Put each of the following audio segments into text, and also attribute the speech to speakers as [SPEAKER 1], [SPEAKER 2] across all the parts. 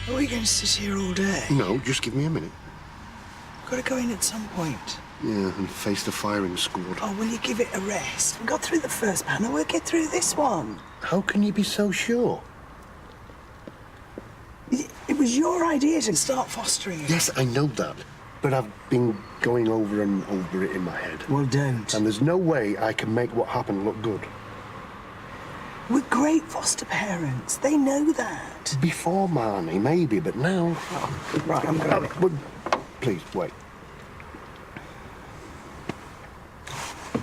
[SPEAKER 1] Are we going to sit here all day?
[SPEAKER 2] No, just give me a minute.
[SPEAKER 1] Got to go in at some point.
[SPEAKER 2] Yeah, and face the firing squad.
[SPEAKER 1] Oh, will you give it a rest? We got through the first panel, we'll get through this one.
[SPEAKER 2] How can you be so sure?
[SPEAKER 1] It was your idea to start fostering it.
[SPEAKER 2] Yes, I know that. But I've been going over and over it in my head.
[SPEAKER 1] Well, don't.
[SPEAKER 2] And there's no way I can make what happened look good.
[SPEAKER 1] We're great foster parents. They know that.
[SPEAKER 2] Before Marnie, maybe, but now...
[SPEAKER 1] Oh, right, I'm going.
[SPEAKER 2] Please, wait.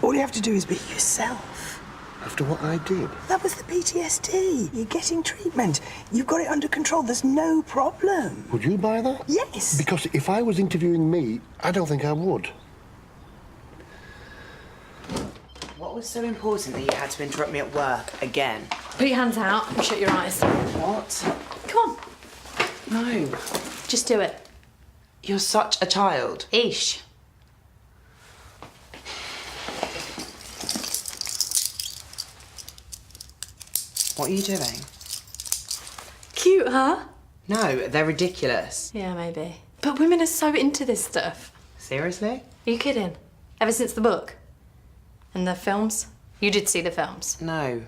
[SPEAKER 1] All you have to do is be yourself.
[SPEAKER 2] After what I did?
[SPEAKER 1] That was the PTSD. You're getting treatment. You've got it under control. There's no problem.
[SPEAKER 2] Would you buy that?
[SPEAKER 1] Yes.
[SPEAKER 2] Because if I was interviewing me, I don't think I would.
[SPEAKER 3] What was so important that you had to interrupt me at work again?
[SPEAKER 4] Put your hands out and shut your eyes.
[SPEAKER 3] What?
[SPEAKER 4] Come on.
[SPEAKER 3] No.
[SPEAKER 4] Just do it.
[SPEAKER 3] You're such a child.
[SPEAKER 4] Ish.
[SPEAKER 3] What are you doing?
[SPEAKER 4] Cute, huh?
[SPEAKER 3] No, they're ridiculous.
[SPEAKER 4] Yeah, maybe. But women are so into this stuff.
[SPEAKER 3] Seriously?
[SPEAKER 4] Are you kidding? Ever since the book? And the films? You did see the films?
[SPEAKER 3] No.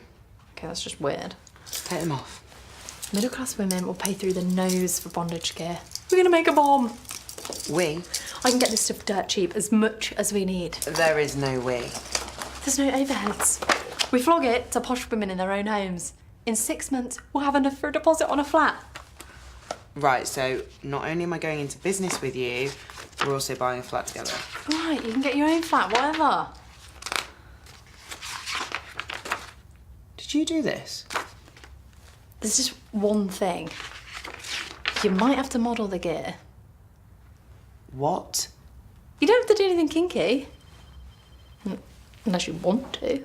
[SPEAKER 4] Okay, that's just weird.
[SPEAKER 3] Take them off.
[SPEAKER 4] Middle-class women will pay through the nose for bondage gear. We're gonna make a bomb.
[SPEAKER 3] We?
[SPEAKER 4] I can get this stuff dirt cheap, as much as we need.
[SPEAKER 3] There is no we.
[SPEAKER 4] There's no overheads. We flog it to posh women in their own homes. In 6 months, we'll have enough for a deposit on a flat.
[SPEAKER 3] Right, so not only am I going into business with you, we're also buying a flat together.
[SPEAKER 4] Right, you can get your own flat, whatever.
[SPEAKER 3] Did you do this?
[SPEAKER 4] There's just one thing. You might have to model the gear.
[SPEAKER 3] What?
[SPEAKER 4] You don't have to do anything kinky. Unless you want to.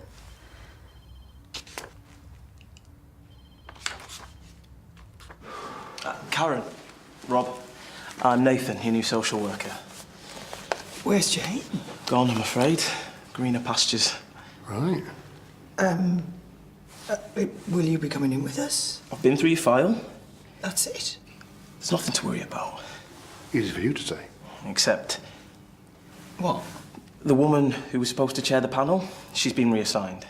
[SPEAKER 5] Karen, Rob, I'm Nathan, your new social worker.
[SPEAKER 1] Where's Jane?
[SPEAKER 5] Gone, I'm afraid. Greener pastures.
[SPEAKER 2] Right.
[SPEAKER 1] Will you be coming in with us?
[SPEAKER 5] I've been through your file.
[SPEAKER 1] That's it.
[SPEAKER 5] There's nothing to worry about.
[SPEAKER 2] Easy for you to say.
[SPEAKER 5] Except
[SPEAKER 1] What?
[SPEAKER 5] the woman who was supposed to chair the panel, she's been reassigned.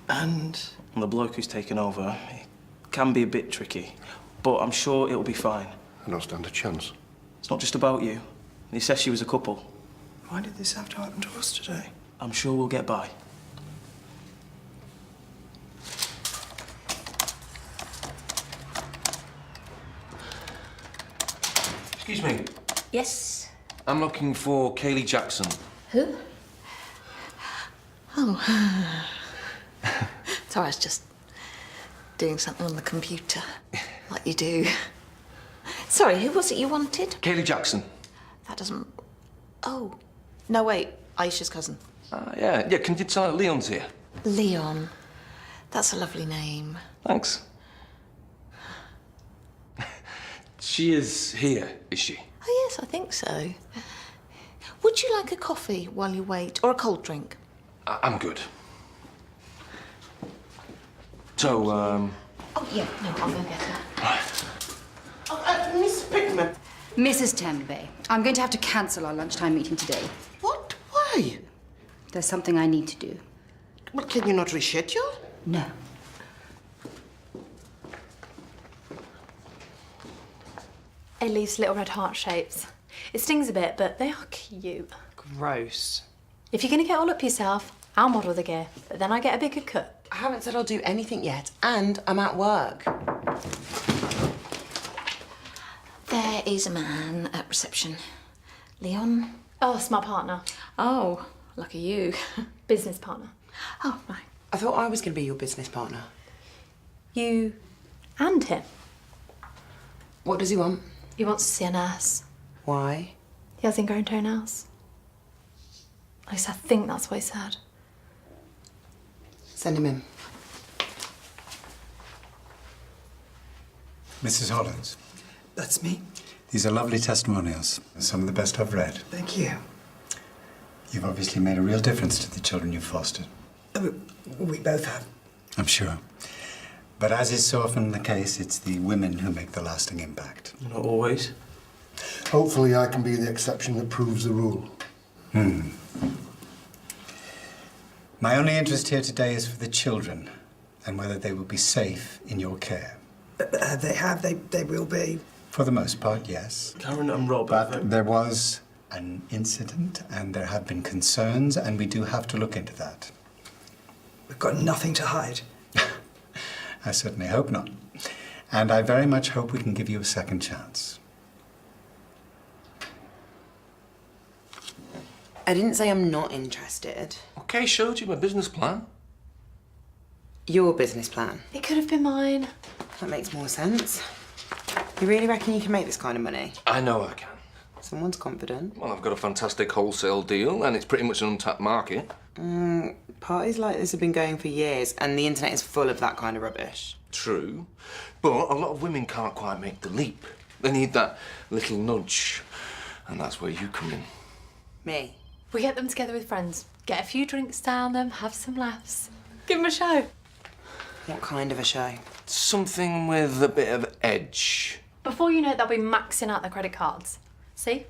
[SPEAKER 1] And?
[SPEAKER 5] And the bloke who's taken over, it can be a bit tricky, but I'm sure it'll be fine.
[SPEAKER 2] I don't stand a chance.
[SPEAKER 5] It's not just about you. They said she was a couple.
[SPEAKER 1] Why did this have to happen to us today?
[SPEAKER 5] I'm sure we'll get by.
[SPEAKER 6] Excuse me.
[SPEAKER 7] Yes?
[SPEAKER 6] I'm looking for Kaylee Jackson.
[SPEAKER 7] Who? Oh. Sorry, I was just doing something on the computer, like you do. Sorry, who was it you wanted?
[SPEAKER 6] Kaylee Jackson.
[SPEAKER 7] That doesn't... Oh. No, wait. Aisha's cousin.
[SPEAKER 6] Yeah. Can you tell her Leon's here?
[SPEAKER 7] Leon. That's a lovely name.
[SPEAKER 6] Thanks. She is here, is she?
[SPEAKER 7] Oh, yes, I think so. Would you like a coffee while you wait, or a cold drink?
[SPEAKER 6] I'm good. So,
[SPEAKER 7] Oh, yeah, no, I'll go get her.
[SPEAKER 3] Miss Pickman.
[SPEAKER 8] Mrs. Tenby, I'm going to have to cancel our lunchtime meeting today.
[SPEAKER 3] What? Why?
[SPEAKER 8] There's something I need to do.
[SPEAKER 3] Well, can you not reschedule?
[SPEAKER 8] No.
[SPEAKER 4] It leaves little red heart shapes. It stings a bit, but they are cute.
[SPEAKER 3] Gross.
[SPEAKER 4] If you're gonna get all up yourself, I'll model the gear, but then I get a bigger cut.
[SPEAKER 3] I haven't said I'll do anything yet, and I'm at work.
[SPEAKER 7] There is a man at reception. Leon?
[SPEAKER 4] Oh, it's my partner.
[SPEAKER 7] Oh, lucky you.
[SPEAKER 4] Business partner.
[SPEAKER 7] Oh, right.
[SPEAKER 3] I thought I was going to be your business partner.
[SPEAKER 4] You and him.
[SPEAKER 3] What does he want?
[SPEAKER 4] He wants to see a nurse.
[SPEAKER 3] Why?
[SPEAKER 4] He has ingrown toenails. At least I think that's what he said.
[SPEAKER 3] Send him in.
[SPEAKER 9] Mrs. Hollins,
[SPEAKER 1] That's me.
[SPEAKER 9] these are lovely testimonials. Some of the best I've read.
[SPEAKER 1] Thank you.
[SPEAKER 9] You've obviously made a real difference to the children you've fostered.
[SPEAKER 1] We both have.
[SPEAKER 9] I'm sure. But as is so often the case, it's the women who make the lasting impact.
[SPEAKER 5] Not always.
[SPEAKER 2] Hopefully I can be the exception that proves the rule.
[SPEAKER 9] My only interest here today is for the children and whether they will be safe in your care.
[SPEAKER 1] They will be.
[SPEAKER 9] For the most part, yes.
[SPEAKER 5] Karen and Rob.
[SPEAKER 9] But there was an incident and there have been concerns and we do have to look into that.
[SPEAKER 1] We've got nothing to hide.
[SPEAKER 9] I certainly hope not. And I very much hope we can give you a second chance.
[SPEAKER 3] I didn't say I'm not interested.
[SPEAKER 6] Okay, showed you my business plan.
[SPEAKER 3] Your business plan.
[SPEAKER 4] It could have been mine.
[SPEAKER 3] That makes more sense. You really reckon you can make this kind of money?
[SPEAKER 6] I know I can.
[SPEAKER 3] Someone's confident.
[SPEAKER 6] Well, I've got a fantastic wholesale deal, and it's pretty much an untapped market.
[SPEAKER 3] Parties like this have been going for years, and the internet is full of that kind of rubbish.
[SPEAKER 6] True. But a lot of women can't quite make the leap. They need that little nudge. And that's where you come in.
[SPEAKER 3] Me?
[SPEAKER 4] We get them together with friends, get a few drinks down them, have some laughs. Give them a show.
[SPEAKER 3] What kind of a show?
[SPEAKER 6] Something with a bit of edge.
[SPEAKER 4] Before you know it, they'll be maxing out their credit cards. See?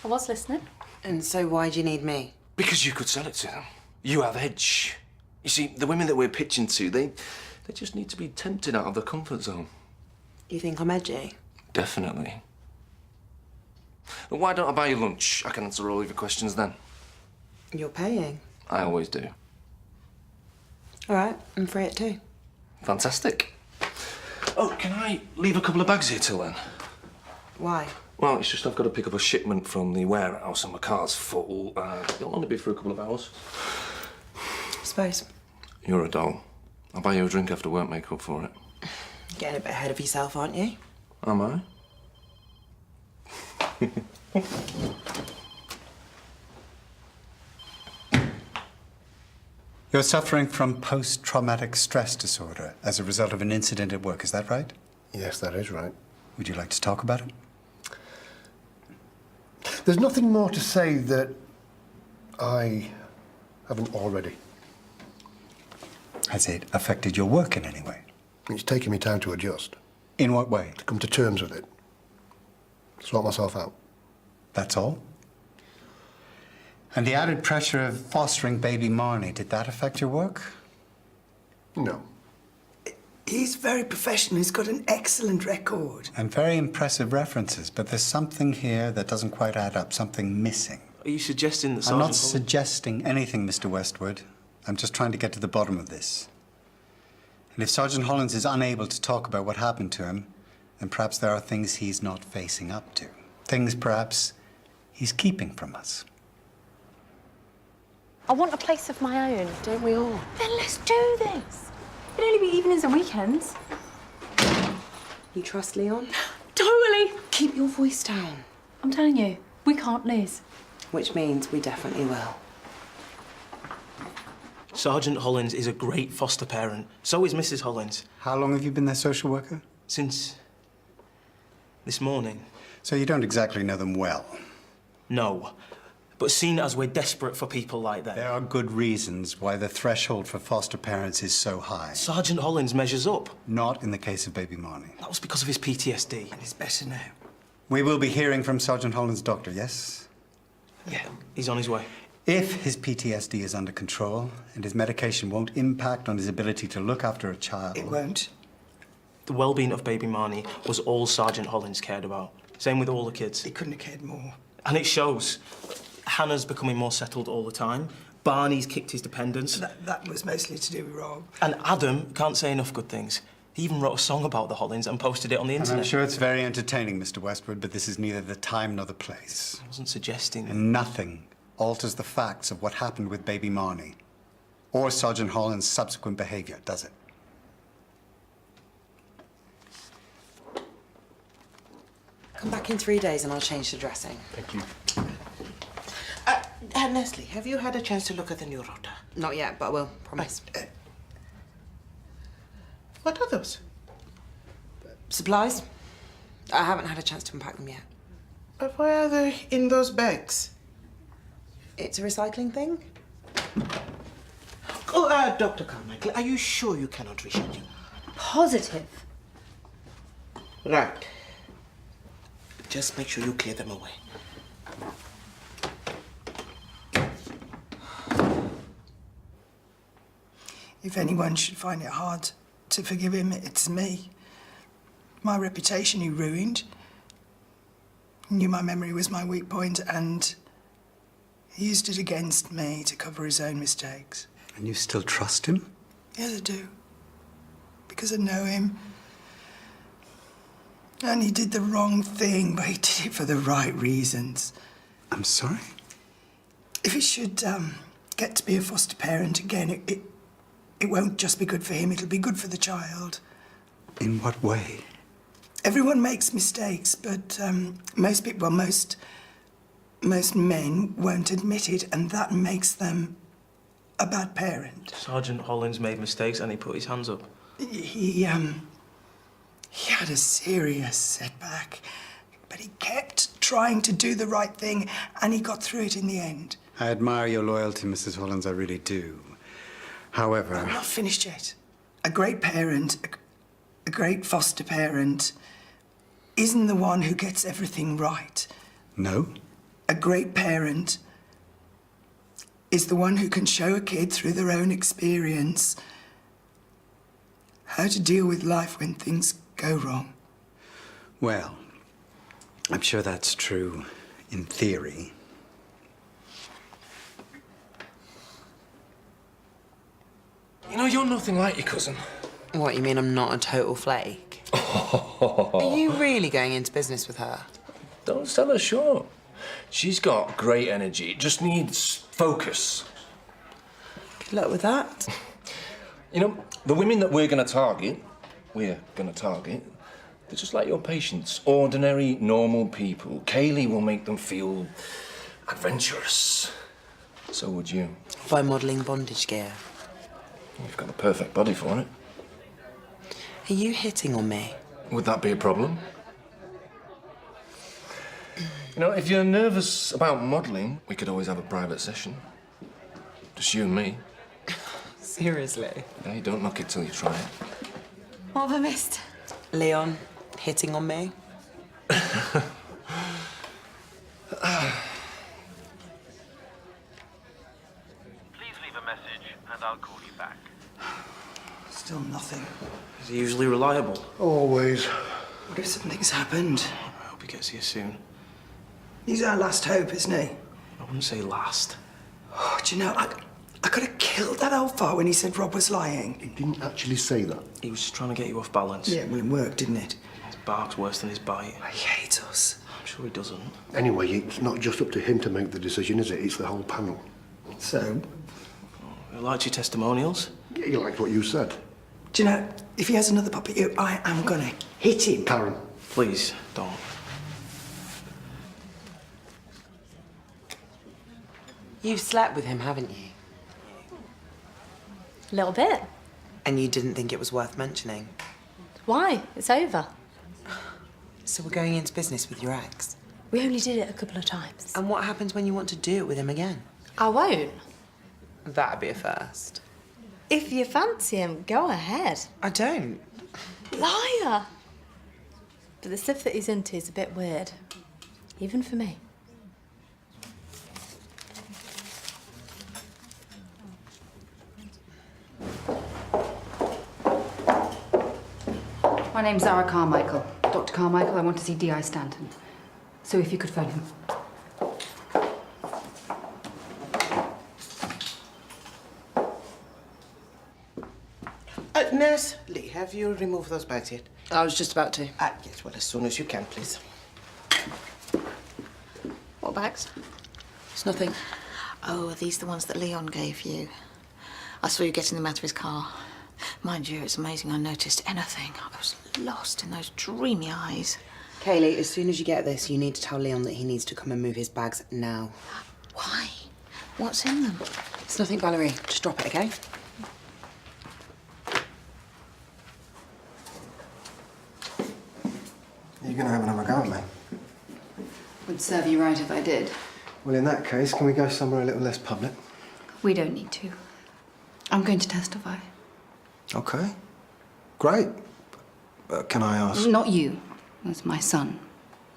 [SPEAKER 4] I was listening.
[SPEAKER 3] And so why do you need me?
[SPEAKER 6] Because you could sell it to them. You have edge. You see, the women that we're pitching to, they just need to be tempted out of their comfort zone.
[SPEAKER 3] You think I'm edgy?
[SPEAKER 6] Definitely. Well, why don't I buy you lunch? I can answer all of your questions then.
[SPEAKER 3] You're paying.
[SPEAKER 6] I always do.
[SPEAKER 3] All right, I'm free at 2.
[SPEAKER 6] Fantastic. Oh, can I leave a couple of bags here till then?
[SPEAKER 3] Why?
[SPEAKER 6] Well, it's just I've got to pick up a shipment from the warehouse and my car's full. It'll only be for a couple of hours.
[SPEAKER 3] I suppose.
[SPEAKER 6] You're a doll. I'll buy you a drink after work, make up for it.
[SPEAKER 3] Getting a bit ahead of yourself, aren't you?
[SPEAKER 6] Am I?
[SPEAKER 9] You're suffering from post-traumatic stress disorder as a result of an incident at work, is that right?
[SPEAKER 2] Yes, that is right.
[SPEAKER 9] Would you like to talk about it?
[SPEAKER 2] There's nothing more to say that I haven't already.
[SPEAKER 9] Has it affected your work in any way?
[SPEAKER 2] It's taken me time to adjust,
[SPEAKER 9] In what way?
[SPEAKER 2] to come to terms with it, sort myself out.
[SPEAKER 9] That's all? And the added pressure of fostering baby Marnie, did that affect your work?
[SPEAKER 2] No.
[SPEAKER 1] He's very professional. He's got an excellent record.
[SPEAKER 9] And very impressive references, but there's something here that doesn't quite add up, something missing.
[SPEAKER 5] Are you suggesting that
[SPEAKER 9] I'm not
[SPEAKER 5] Sergeant
[SPEAKER 9] suggesting anything, Mr. Westwood. I'm just trying to get to the bottom of this. And if Sergeant Hollins is unable to talk about what happened to him, then perhaps there are things he's not facing up to. Things, perhaps, he's keeping from us.
[SPEAKER 4] I want a place of my own.
[SPEAKER 3] Don't we all?
[SPEAKER 4] Then let's do this. It'll only be evenings and weekends.
[SPEAKER 3] You trust Leon?
[SPEAKER 4] Totally.
[SPEAKER 3] Keep your voice down.
[SPEAKER 4] I'm telling you, we can't lose.
[SPEAKER 3] Which means we definitely will.
[SPEAKER 5] Sergeant Hollins is a great foster parent. So is Mrs. Hollins.
[SPEAKER 9] How long have you been their social worker?
[SPEAKER 5] Since this morning.
[SPEAKER 9] So you don't exactly know them well.
[SPEAKER 5] No. But seen as we're desperate for people like that.
[SPEAKER 9] There are good reasons why the threshold for foster parents is so high.
[SPEAKER 5] Sergeant Hollins measures up.
[SPEAKER 9] Not in the case of baby Marnie.
[SPEAKER 5] That was because of his PTSD.
[SPEAKER 1] And it's better now.
[SPEAKER 9] We will be hearing from Sergeant Hollins' doctor, yes?
[SPEAKER 5] Yeah, he's on his way.
[SPEAKER 9] If his PTSD is under control and his medication won't impact on his ability to look after a child...
[SPEAKER 1] It won't.
[SPEAKER 5] The well-being of baby Marnie was all Sergeant Hollins cared about. Same with all the kids.
[SPEAKER 1] He couldn't have cared more.
[SPEAKER 5] And it shows. Hannah's becoming more settled all the time. Barney's kicked his dependence.
[SPEAKER 1] That was mostly to do with Rob.
[SPEAKER 5] And Adam can't say enough good things. He even wrote a song about the Hollins and posted it on the
[SPEAKER 9] And
[SPEAKER 5] internet.
[SPEAKER 9] I'm sure it's very entertaining, Mr. Westwood, but this is neither the time nor the place.
[SPEAKER 5] I wasn't suggesting...
[SPEAKER 9] And nothing alters the facts of what happened with baby Marnie or Sergeant Hollins' subsequent behavior, does it?
[SPEAKER 3] Come back in 3 days and I'll change the dressing.
[SPEAKER 2] Thank you.
[SPEAKER 10] Leslie, have you had a chance to look at the new rota?
[SPEAKER 3] Not yet, but I will, promise.
[SPEAKER 10] What are those?
[SPEAKER 3] Supplies? I haven't had a chance to unpack them yet.
[SPEAKER 10] Why are they in those bags?
[SPEAKER 3] It's a recycling thing?
[SPEAKER 10] Oh, Dr. Carmichael, are you sure you cannot reschedule?
[SPEAKER 8] positive.
[SPEAKER 10] Right. Just make sure you clear them away.
[SPEAKER 1] If anyone should find it hard to forgive him, it's me. My reputation he ruined. He knew my memory was my weak point, and he used it against me to cover his own mistakes.
[SPEAKER 9] And you still trust him?
[SPEAKER 1] Yes, I do. Because I know him. And he did the wrong thing, but he did it for the right reasons.
[SPEAKER 9] I'm sorry?
[SPEAKER 1] If he should get to be a foster parent again, it won't just be good for him, it'll be good for the child.
[SPEAKER 9] In what way?
[SPEAKER 1] Everyone makes mistakes, but most people, well, most men won't admit it, and that makes them a bad parent.
[SPEAKER 5] Sergeant Hollins made mistakes and he put his hands up.
[SPEAKER 1] He had a serious setback, but he kept trying to do the right thing, and he got through it in the end.
[SPEAKER 9] I admire your loyalty, Mrs. Hollins, I really do. However...
[SPEAKER 1] I'm not finished yet. A great parent, a great foster parent, isn't the one who gets everything right.
[SPEAKER 9] No?
[SPEAKER 1] A great parent is the one who can show a kid through their own experience how to deal with life when things go wrong.
[SPEAKER 9] Well, I'm sure that's true in theory.
[SPEAKER 6] You know, you're nothing like your cousin.
[SPEAKER 3] What, you mean I'm not a total flake? Are you really going into business with her?
[SPEAKER 6] Don't sell her short. She's got great energy. It just needs focus.
[SPEAKER 3] Good luck with that.
[SPEAKER 6] You know, the women that we're going to target, they're just like your patients. Ordinary, normal people. Kaylee will make them feel adventurous. So would you.
[SPEAKER 3] By modelling bondage gear.
[SPEAKER 6] You've got the perfect body for it.
[SPEAKER 3] Are you hitting on me?
[SPEAKER 6] Would that be a problem? You know, if you're nervous about modelling, we could always have a private session. Just you and me.
[SPEAKER 3] Seriously?
[SPEAKER 6] Yeah, you don't knock it till you try it.
[SPEAKER 4] What have I missed?
[SPEAKER 3] Leon, hitting on me?
[SPEAKER 11] Please leave a message and I'll call you back.
[SPEAKER 1] Still nothing.
[SPEAKER 5] Is he usually reliable?
[SPEAKER 2] Always.
[SPEAKER 1] What if something's happened?
[SPEAKER 5] I hope he gets here soon.
[SPEAKER 1] He's our last hope, isn't he?
[SPEAKER 5] I wouldn't say last.
[SPEAKER 1] Oh, do you know, I could have killed that old fart when he said Rob was lying.
[SPEAKER 2] He didn't actually say that.
[SPEAKER 5] He was just trying to get you off balance.
[SPEAKER 1] Yeah, well, it worked, didn't it?
[SPEAKER 5] His bark's worse than his bite.
[SPEAKER 1] He hates us.
[SPEAKER 5] I'm sure he doesn't.
[SPEAKER 2] Anyway, it's not just up to him to make the decision, is it? It's the whole panel.
[SPEAKER 1] So,
[SPEAKER 5] I liked your testimonials.
[SPEAKER 2] Yeah, you liked what you said.
[SPEAKER 1] do you know, if he has another pop at you, I am gonna hit him.
[SPEAKER 2] Karen.
[SPEAKER 5] Please, don't.
[SPEAKER 3] You've slept with him, haven't you?
[SPEAKER 4] A little bit.
[SPEAKER 3] And you didn't think it was worth mentioning?
[SPEAKER 4] Why? It's over.
[SPEAKER 3] So we're going into business with your ex?
[SPEAKER 4] We only did it a couple of times.
[SPEAKER 3] And what happens when you want to do it with him again?
[SPEAKER 4] I won't.
[SPEAKER 3] That'd be a first.
[SPEAKER 4] If you fancy him, go ahead.
[SPEAKER 3] I don't.
[SPEAKER 4] Liar! But the stuff that he's into is a bit weird. Even for me.
[SPEAKER 8] My name's Zara Carmichael. Dr. Carmichael, I want to see D.I. Stanton. So if you could phone him.
[SPEAKER 10] Nurse Lee, have you removed those bags yet?
[SPEAKER 3] I was just about to.
[SPEAKER 10] Yes, well, as soon as you can, please.
[SPEAKER 7] What bags?
[SPEAKER 3] It's nothing.
[SPEAKER 7] Oh, are these the ones that Leon gave you? I saw you getting them out of his car. Mind you, it's amazing I noticed anything. I was lost in those dreamy eyes.
[SPEAKER 3] Kaylee, as soon as you get this, you need to tell Leon that he needs to come and move his bags now.
[SPEAKER 7] Why? What's in them?
[SPEAKER 3] It's nothing, Valerie. Just drop it, okay?
[SPEAKER 2] You're going to have another go at me.
[SPEAKER 8] Would serve you right if I did.
[SPEAKER 2] Well, in that case, can we go somewhere a little less public?
[SPEAKER 8] We don't need to. I'm going to testify.
[SPEAKER 2] Okay.
[SPEAKER 12] Great. But can I ask?
[SPEAKER 8] Not you. That's my son.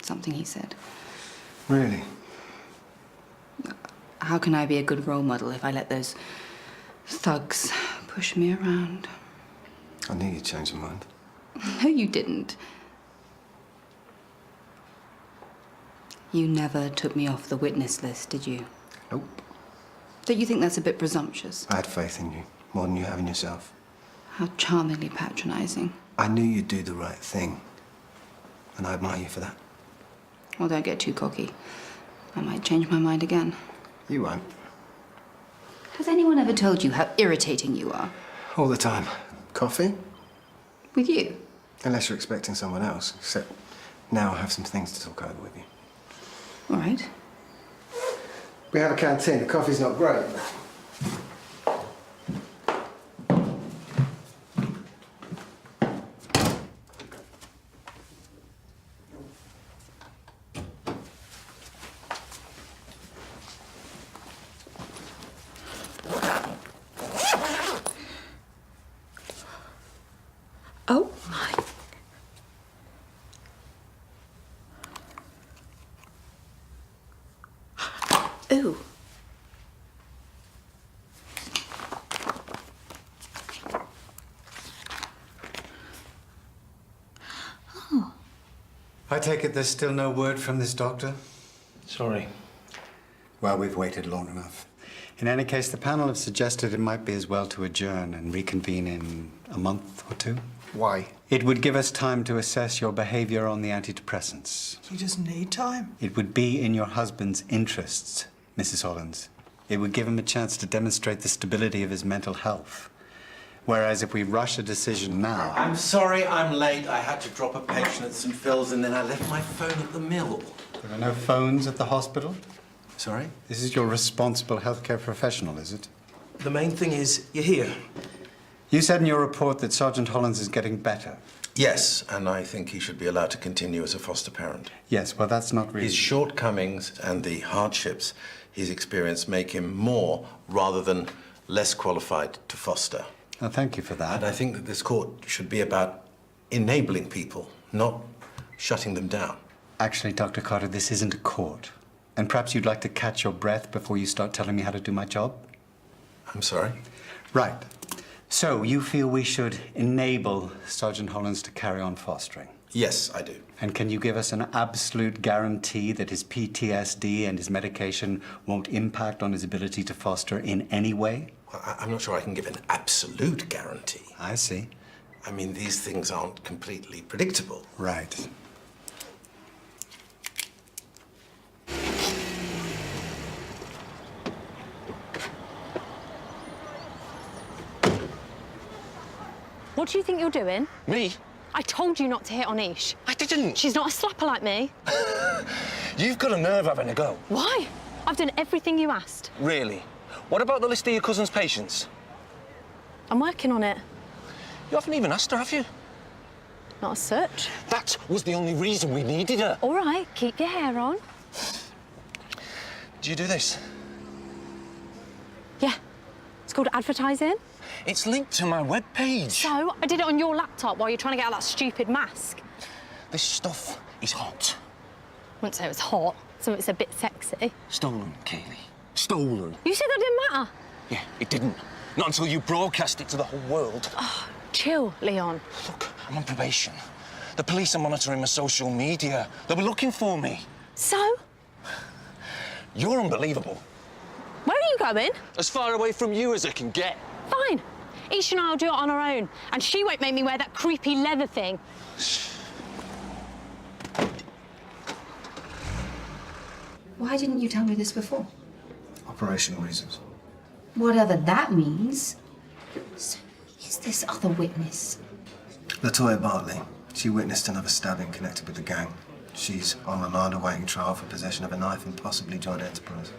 [SPEAKER 8] Something he said.
[SPEAKER 12] Really?
[SPEAKER 8] How can I be a good role model if I let those thugs push me around?
[SPEAKER 12] I knew you'd change your mind.
[SPEAKER 8] No, you didn't. You never took me off the witness list, did you?
[SPEAKER 12] Nope.
[SPEAKER 8] Don't you think that's a bit presumptuous?
[SPEAKER 12] I had faith in you, more than you have in yourself.
[SPEAKER 8] How charmingly patronizing.
[SPEAKER 12] I knew you'd do the right thing, and I admire you for that.
[SPEAKER 8] Well, don't get too cocky. I might change my mind again.
[SPEAKER 12] You won't.
[SPEAKER 8] Has anyone ever told you how irritating you are?
[SPEAKER 12] All the time. Coffee?
[SPEAKER 8] With you?
[SPEAKER 12] Unless you're expecting someone else, except now I have some things to talk over with you.
[SPEAKER 8] All right.
[SPEAKER 12] We have a canteen. The coffee's not great.
[SPEAKER 7] Oh my. Ooh.
[SPEAKER 9] Oh. I take it there's still no word from this doctor?
[SPEAKER 5] Sorry.
[SPEAKER 9] Well, we've waited long enough. In any case, the panel have suggested it might be as well to adjourn and reconvene in a month or two.
[SPEAKER 2] Why?
[SPEAKER 9] It would give us time to assess your behavior on the antidepressants.
[SPEAKER 1] You just need time.
[SPEAKER 9] It would be in your husband's interests, Mrs. Hollins. It would give him a chance to demonstrate the stability of his mental health. Whereas if we rush a decision now...
[SPEAKER 6] I'm sorry I'm late. I had to drop a patient at St. Phil's and then I left my phone at the mill.
[SPEAKER 9] There are no phones at the hospital?
[SPEAKER 6] Sorry?
[SPEAKER 9] This is your responsible healthcare professional, is it?
[SPEAKER 5] The main thing is, you're here.
[SPEAKER 9] You said in your report that Sergeant Hollins is getting better.
[SPEAKER 6] Yes, and I think he should be allowed to continue as a foster parent.
[SPEAKER 9] Yes, well, that's not really...
[SPEAKER 6] His shortcomings and the hardships he's experienced make him more rather than less qualified to foster.
[SPEAKER 9] Oh, thank you for that.
[SPEAKER 6] And I think that this court should be about enabling people, not shutting them down.
[SPEAKER 9] Actually, Dr. Carter, this isn't a court. And perhaps you'd like to catch your breath before you start telling me how to do my job?
[SPEAKER 6] I'm sorry?
[SPEAKER 9] Right. So, you feel we should enable Sergeant Hollins to carry on fostering?
[SPEAKER 6] Yes, I do.
[SPEAKER 9] And can you give us an absolute guarantee that his PTSD and his medication won't impact on his ability to foster in any way?
[SPEAKER 6] I'm not sure I can give an absolute guarantee.
[SPEAKER 9] I see.
[SPEAKER 6] I mean, these things aren't completely predictable.
[SPEAKER 9] Right.
[SPEAKER 4] What do you think you're doing?
[SPEAKER 6] Me?
[SPEAKER 4] I told you not to hit on Ish.
[SPEAKER 6] I didn't.
[SPEAKER 4] She's not a slapper like me.
[SPEAKER 6] You've got a nerve having a go.
[SPEAKER 4] Why? I've done everything you asked.
[SPEAKER 6] Really? What about the list of your cousin's patients?
[SPEAKER 4] I'm working on it.
[SPEAKER 6] You haven't even asked her, have you?
[SPEAKER 4] Not a search.
[SPEAKER 6] That was the only reason we needed her.
[SPEAKER 4] All right, keep your hair on.
[SPEAKER 6] Do you do this?
[SPEAKER 4] Yeah. It's called advertising.
[SPEAKER 6] It's linked to my webpage.
[SPEAKER 4] So, I did it on your laptop while you're trying to get out that stupid mask.
[SPEAKER 6] This stuff is hot.
[SPEAKER 4] I wouldn't say it was hot, so it's a bit sexy.
[SPEAKER 6] Stolen, Kaylee. Stolen.
[SPEAKER 4] You said that didn't matter.
[SPEAKER 6] Yeah, it didn't. Not until you broadcast it to the whole world.
[SPEAKER 4] Oh, chill, Leon.
[SPEAKER 6] Look, I'm on probation. The police are monitoring my social media. They'll be looking for me.
[SPEAKER 4] So?
[SPEAKER 6] You're unbelievable.
[SPEAKER 4] Where are you going?
[SPEAKER 6] As far away from you as I can get.
[SPEAKER 4] Fine. Ish and I'll do it on our own. And she won't make me wear that creepy leather thing.
[SPEAKER 8] Why didn't you tell me this before?
[SPEAKER 12] Operational reasons.
[SPEAKER 8] Whatever that means. So, is this other witness?
[SPEAKER 12] Latoya Bartley. She witnessed another stabbing connected with the gang. She's on remand awaiting trial for possession of a knife and possibly joint enterprise.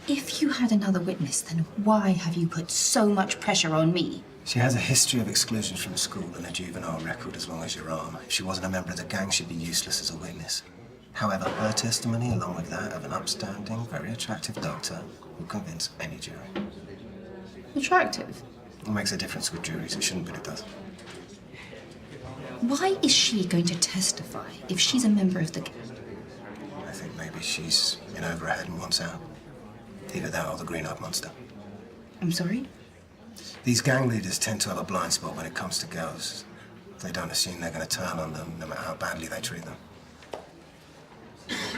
[SPEAKER 8] If you had another witness, then why have you put so much pressure on me?
[SPEAKER 12] She has a history of exclusions from school and a juvenile record as long as your arm. If she wasn't a member of the gang, she'd be useless as a witness. However, her testimony, along with that of an upstanding, very attractive doctor, will convince any jury.
[SPEAKER 8] Attractive?
[SPEAKER 12] It makes a difference with juries. It shouldn't, but it does.
[SPEAKER 8] Why is she going to testify if she's a member of the gang?
[SPEAKER 12] I think maybe she's in over her head and wants out. Either that or the green-eyed monster.
[SPEAKER 8] I'm sorry?
[SPEAKER 12] These gang leaders tend to have a blind spot when it comes to girls. They don't assume they're going to turn on them, no matter how badly they treat them.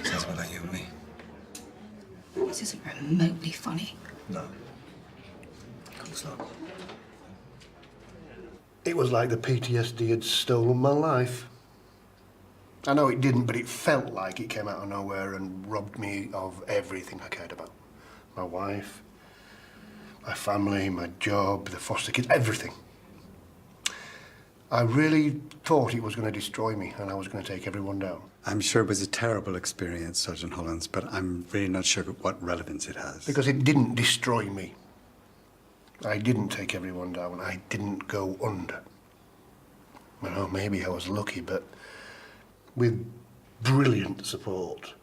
[SPEAKER 12] Sounds a bit like you and me.
[SPEAKER 8] This isn't remotely funny.
[SPEAKER 12] No. Of course not.
[SPEAKER 2] It was like the PTSD had stolen my life. I know it didn't, but it felt like it came out of nowhere and robbed me of everything I cared about. My wife, my family, my job, the foster kids, everything. I really thought it was going to destroy me and I was going to take everyone down.
[SPEAKER 9] I'm sure it was a terrible experience, Sergeant Hollins, but I'm really not sure what relevance it has.
[SPEAKER 2] Because it didn't destroy me. I didn't take everyone down. I didn't go under. Well, maybe I was lucky, but with brilliant support,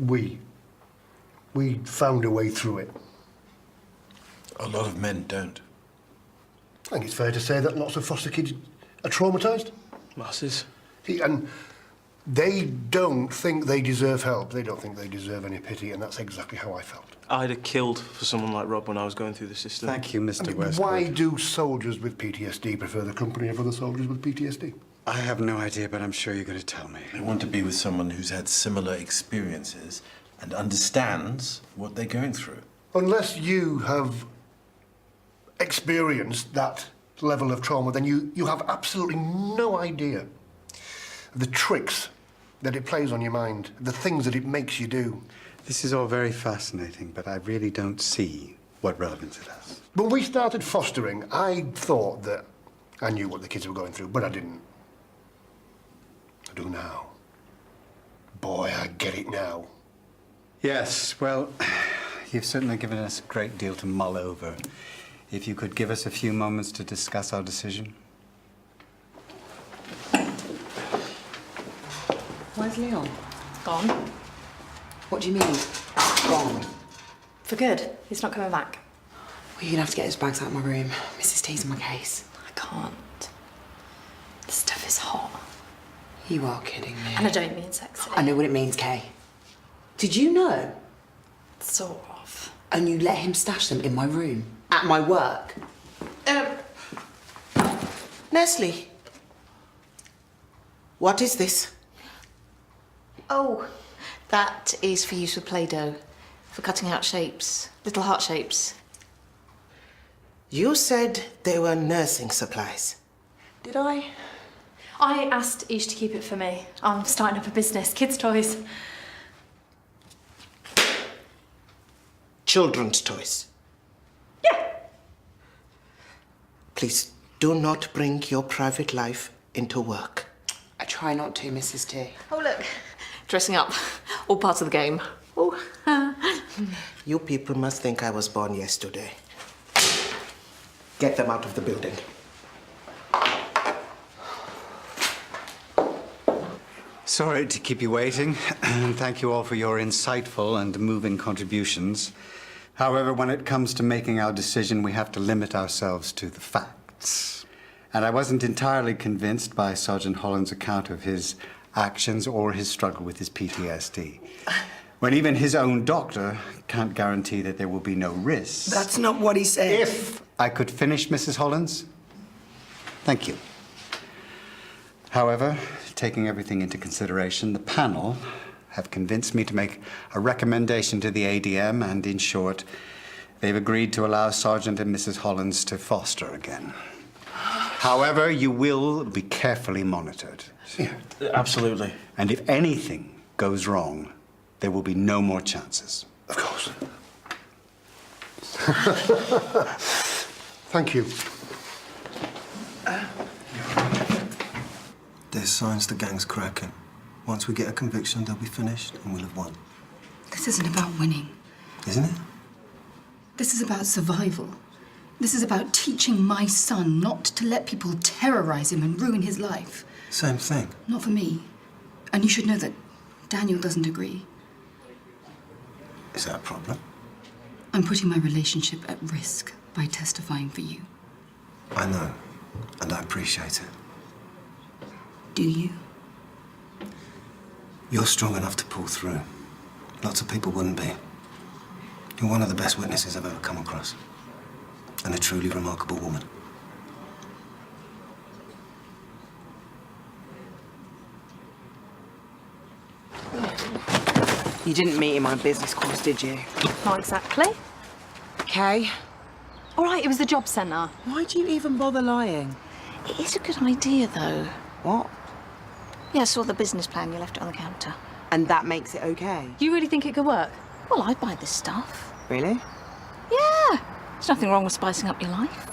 [SPEAKER 2] we found a way through it.
[SPEAKER 6] A lot of men don't.
[SPEAKER 2] I think it's fair to say that lots of foster kids are traumatised.
[SPEAKER 5] Masses.
[SPEAKER 2] See, and they don't think they deserve help. They don't think they deserve any pity, and that's exactly how I felt.
[SPEAKER 5] I'd have killed for someone like Rob when I was going through the system.
[SPEAKER 9] Thank you, Mr. Westwood.
[SPEAKER 2] Why do soldiers with PTSD prefer the company of other soldiers with PTSD?
[SPEAKER 9] I have no idea, but I'm sure you're going to tell me.
[SPEAKER 6] They want to be with someone who's had similar experiences and understands what they're going through.
[SPEAKER 2] Unless you have experienced that level of trauma, then you have absolutely no idea of the tricks that it plays on your mind, the things that it makes you do.
[SPEAKER 9] This is all very fascinating, but I really don't see what relevance it has.
[SPEAKER 2] When we started fostering, I thought that I knew what the kids were going through, but I didn't. I do now. Boy, I get it now.
[SPEAKER 9] Yes, well, you've certainly given us a great deal to mull over. If you could give us a few moments to discuss our decision.
[SPEAKER 3] Where's Leon?
[SPEAKER 4] Gone.
[SPEAKER 3] What do you mean, gone?
[SPEAKER 4] For good. He's not coming back.
[SPEAKER 3] Well, you're gonna have to get his bags out of my room. Mrs. T's in my case.
[SPEAKER 4] I can't. The stuff is hot.
[SPEAKER 3] You are kidding me.
[SPEAKER 4] And I don't mean sexy.
[SPEAKER 3] I know what it means, Kay. Did you know?
[SPEAKER 4] Sort of.
[SPEAKER 3] And you let him stash them in my room, at my work. Nestle, what is this?
[SPEAKER 7] Oh, that is for use with Play-Doh, for cutting out shapes, little heart shapes.
[SPEAKER 10] You said they were nursing supplies.
[SPEAKER 3] Did I?
[SPEAKER 4] I asked Ish to keep it for me. I'm starting up a business, kids' toys.
[SPEAKER 10] Children's toys.
[SPEAKER 4] Yeah.
[SPEAKER 10] Please do not bring your private life into work.
[SPEAKER 3] I try not to, Mrs. T.
[SPEAKER 7] Oh, look, dressing up, all parts of the game. Oh.
[SPEAKER 10] You people must think I was born yesterday. Get them out of the building.
[SPEAKER 9] Sorry to keep you waiting, and thank you all for your insightful and moving contributions. However, when it comes to making our decision, we have to limit ourselves to the facts. And I wasn't entirely convinced by Sergeant Holland's account of his actions or his struggle with his PTSD. When even his own doctor can't guarantee that there will be no risks.
[SPEAKER 1] That's not what he said.
[SPEAKER 9] If I could finish, Mrs. Hollins. Thank you. However, taking everything into consideration, the panel have convinced me to make a recommendation to the ADM, and in short, they've agreed to allow Sergeant and Mrs. Hollins to foster again. However, you will be carefully monitored.
[SPEAKER 5] Yeah, absolutely.
[SPEAKER 9] And if anything goes wrong, there will be no more chances.
[SPEAKER 2] Of course. Thank you.
[SPEAKER 12] There's signs the gang's cracking. Once we get a conviction, they'll be finished and we'll have won.
[SPEAKER 8] This isn't about winning.
[SPEAKER 12] Isn't it?
[SPEAKER 8] This is about survival. This is about teaching my son not to let people terrorize him and ruin his life.
[SPEAKER 12] Same thing.
[SPEAKER 8] Not for me. And you should know that Daniel doesn't agree.
[SPEAKER 12] Is that a problem?
[SPEAKER 8] I'm putting my relationship at risk by testifying for you.
[SPEAKER 12] I know. And I appreciate it.
[SPEAKER 8] Do you?
[SPEAKER 12] You're strong enough to pull through. Lots of people wouldn't be. You're one of the best witnesses I've ever come across. And a truly remarkable woman.
[SPEAKER 3] You didn't meet him on a business course, did you?
[SPEAKER 4] Not exactly.
[SPEAKER 3] Okay.
[SPEAKER 4] All right, it was the job centre.
[SPEAKER 3] Why do you even bother lying?
[SPEAKER 7] It is a good idea, though.
[SPEAKER 3] What?
[SPEAKER 7] Yeah, I saw the business plan. You left it on the counter.
[SPEAKER 3] And that makes it okay?
[SPEAKER 4] You really think it could work?
[SPEAKER 7] Well, I'd buy this stuff.
[SPEAKER 3] Really?
[SPEAKER 7] Yeah. There's nothing wrong with spicing up your life.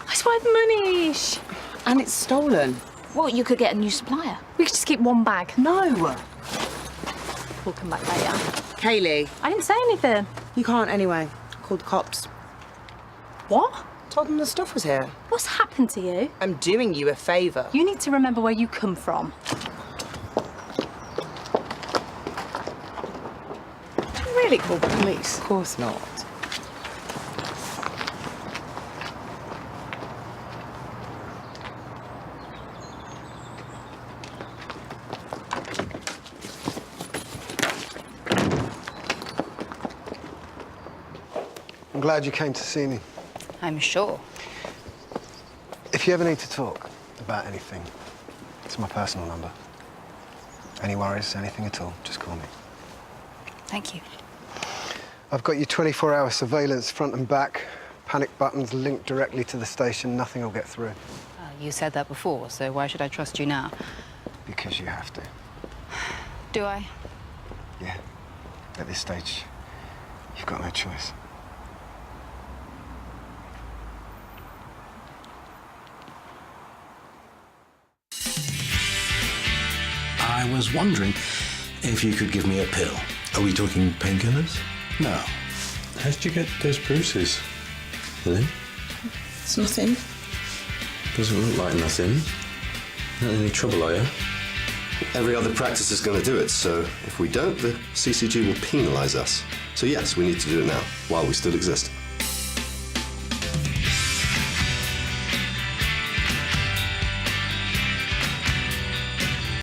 [SPEAKER 4] It's worth money.
[SPEAKER 3] And it's stolen.
[SPEAKER 7] Well, you could get a new supplier.
[SPEAKER 4] We could just keep one bag.
[SPEAKER 3] No.
[SPEAKER 4] We'll come back later.
[SPEAKER 3] Kaylee.
[SPEAKER 4] I didn't say anything.
[SPEAKER 3] You can't anyway. Called the cops.
[SPEAKER 4] What?
[SPEAKER 3] Told them the stuff was here.
[SPEAKER 4] What's happened to you?
[SPEAKER 3] I'm doing you a favour.
[SPEAKER 4] You need to remember where you come from.
[SPEAKER 3] You really called the police? Of course not.
[SPEAKER 13] I'm glad you came to see me.
[SPEAKER 8] I'm sure.
[SPEAKER 13] If you ever need to talk about anything, it's my personal number. Any worries, anything at all, just call me.
[SPEAKER 8] Thank you.
[SPEAKER 13] I've got you 24-hour surveillance front and back, panic buttons linked directly to the station, nothing will get through.
[SPEAKER 8] You said that before, so why should I trust you now?
[SPEAKER 13] Because you have to.
[SPEAKER 8] Do I?
[SPEAKER 13] Yeah. At this stage, you've got no choice.
[SPEAKER 14] I was wondering if you could give me a pill.
[SPEAKER 15] Are we talking painkillers?
[SPEAKER 14] No.
[SPEAKER 15] How did you get those bruises, Lily?
[SPEAKER 3] It's nothing.
[SPEAKER 15] Doesn't look like nothing. Not in any trouble, are you?
[SPEAKER 16] Every other practice is going to do it, so if we don't, the CCG will penalise us. So yes, we need to do it now, while we still exist.